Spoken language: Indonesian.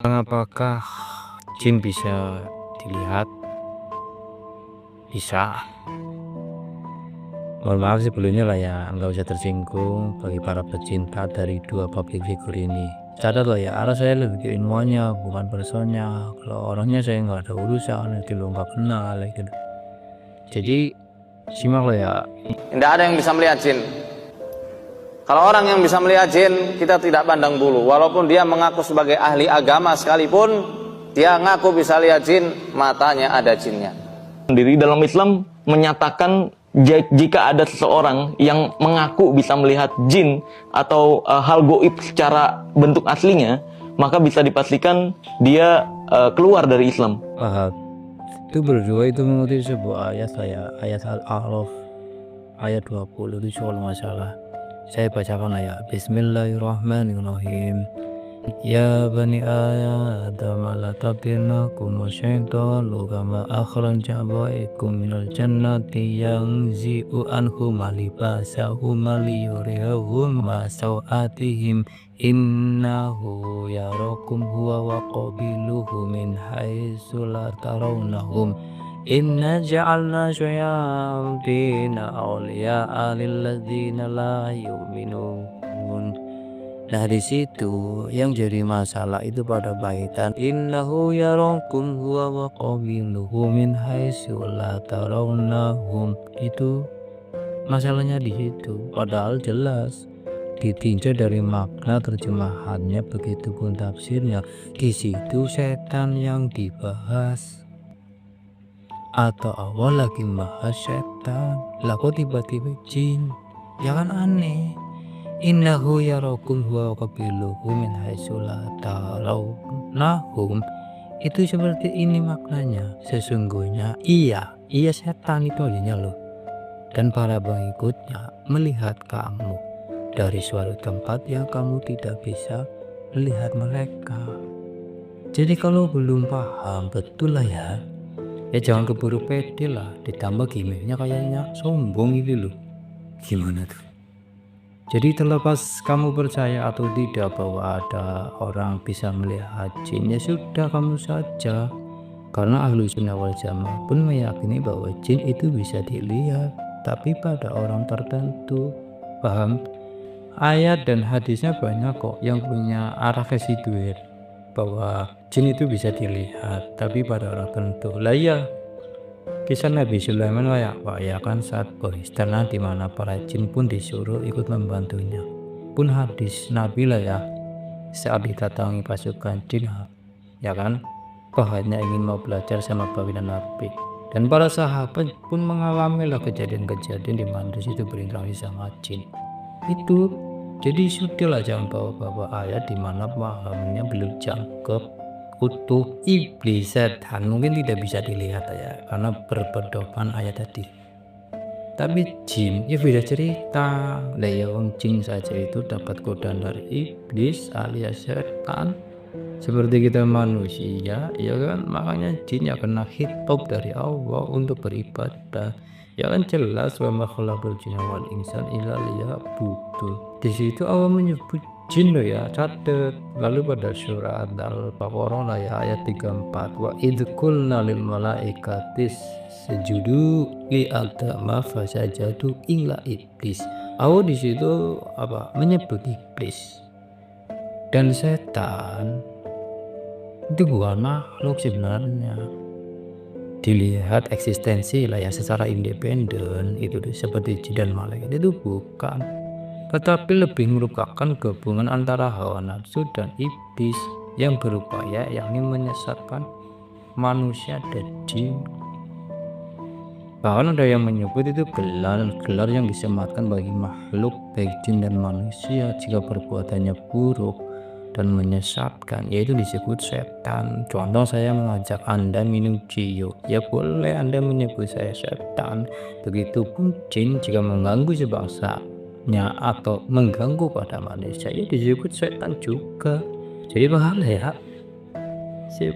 Apakah jin bisa dilihat? Bisa. Mohon maaf sebelumnya lah ya, nggak usah tersinggung bagi para pecinta dari dua public figure ini. Sadar loh ya, arah saya lebih ke ilmuannya, bukan personnya. Kalau orangnya saya nggak ada urusan, itu lo nggak kenal gitu. Jadi simak lo ya. Tidak ada yang bisa melihat jin. Kalau orang yang bisa melihat jin, kita tidak pandang bulu. Walaupun dia mengaku sebagai ahli agama sekalipun, dia ngaku bisa lihat jin, matanya ada jinnya. Sendiri dalam Islam menyatakan jika ada seseorang yang mengaku bisa melihat jin atau hal goib secara bentuk aslinya, maka bisa dipastikan dia keluar dari Islam. Itu berdua itu mengutip sebuah ayat Al-A'raf ayat 20 itu soal masalah. Saya bacakan ya. Bismillahirrahmanirrahim. Ya bani Adam la tabtinakum syaitanu kama akhraja abawaykum minal jannati yanzi'u anhum libasahum liyurihum ma sawatihim innahu yarakum huwa wa qabiluhu min haitsu la tarawnahum inna ja'alna syayatina awliya'a lilladzina la yu'minun. Nah di situ yang jadi masalah itu pada baitan innahu yarakum huwa wa qabiluhu min haitsu la tarawnahum. Itu masalahnya di situ, padahal jelas ditinjau dari makna terjemahannya, begitupun tafsirnya. Di situ setan yang dibahas atau Allah lagi bahas setan, lah kok tiba-tiba jin? Ya kan aneh. Innahu yarakum huwa qabiluhu min haitsu la tarawnahum. Itu seperti ini maknanya. Sesungguhnya iya setan itu adanya loh, dan para pengikutnya melihat kamu dari suatu tempat yang kamu tidak bisa melihat mereka. Jadi kalau belum paham betul lah ya jangan keburu pede lah, ditambah gimmicknya kayaknya sombong gitu loh. Gimana tuh? Jadi terlepas kamu percaya atau tidak bahwa ada orang bisa melihat jin, ya sudah kamu saja. Karena ahlu sunnah wal jamaah pun meyakini bahwa jin itu bisa dilihat, tapi pada orang tertentu. Paham? Ayat dan hadisnya banyak kok yang punya arah ke situ ya, bahwa jin itu bisa dilihat, tapi pada orang tertentu. Lah ya, kisah Nabi Sulaiman kan saat beristana di mana para jin pun disuruh ikut membantunya. Pun hadis Nabi lah ya, saat didatangi pasukan jin ya kan, hanya ingin mau belajar sama pimpinan Nabi. Dan para sahabat pun mengalami lah kejadian-kejadian di mana itu berinteraksi sama jin. Itu jadi sudahlah jangan bawa-bawa ayat di mana pahamnya belum jangkep. Utuh iblis setan mungkin tidak bisa dilihat ya karena berpedoman ayat tadi. Tapi jin ya beda cerita. Lah ya wong jin saja itu dapat godaan dari iblis alias setan seperti kita manusia ya kan, makanya jin ya kena hitop dari Allah untuk beribadah. Ya kan jelas wa ma khalaqul jinna wal insa illa liya'budun. Di situ Allah menyebut jin loh ya, catat. Lalu pada surat Al-Baqarah ya ayat 34, wa idz qulna lil malaikati sujudu li adama fasajadu illa iblis. Allah di situ menyebut iblis dan setan itu bukan makhluk sebenarnya. Dilihat eksistensi lah ya secara independen itu seperti jin dan malaikat itu bukan, tetapi lebih merupakan gabungan antara hawa nafsu dan iblis yang berupaya yakni menyesatkan manusia dan jin. Bahkan ada yang menyebut itu gelar yang disematkan bagi makhluk baik jin dan manusia jika perbuatannya buruk dan menyesatkan, yaitu disebut setan. Contoh, saya mengajak Anda minum ciu, ya boleh Anda menyebut saya setan. Begitupun jin jika mengganggu sebangsanya atau mengganggu pada manusia, ya disebut setan juga. Jadi paham ya? Sip.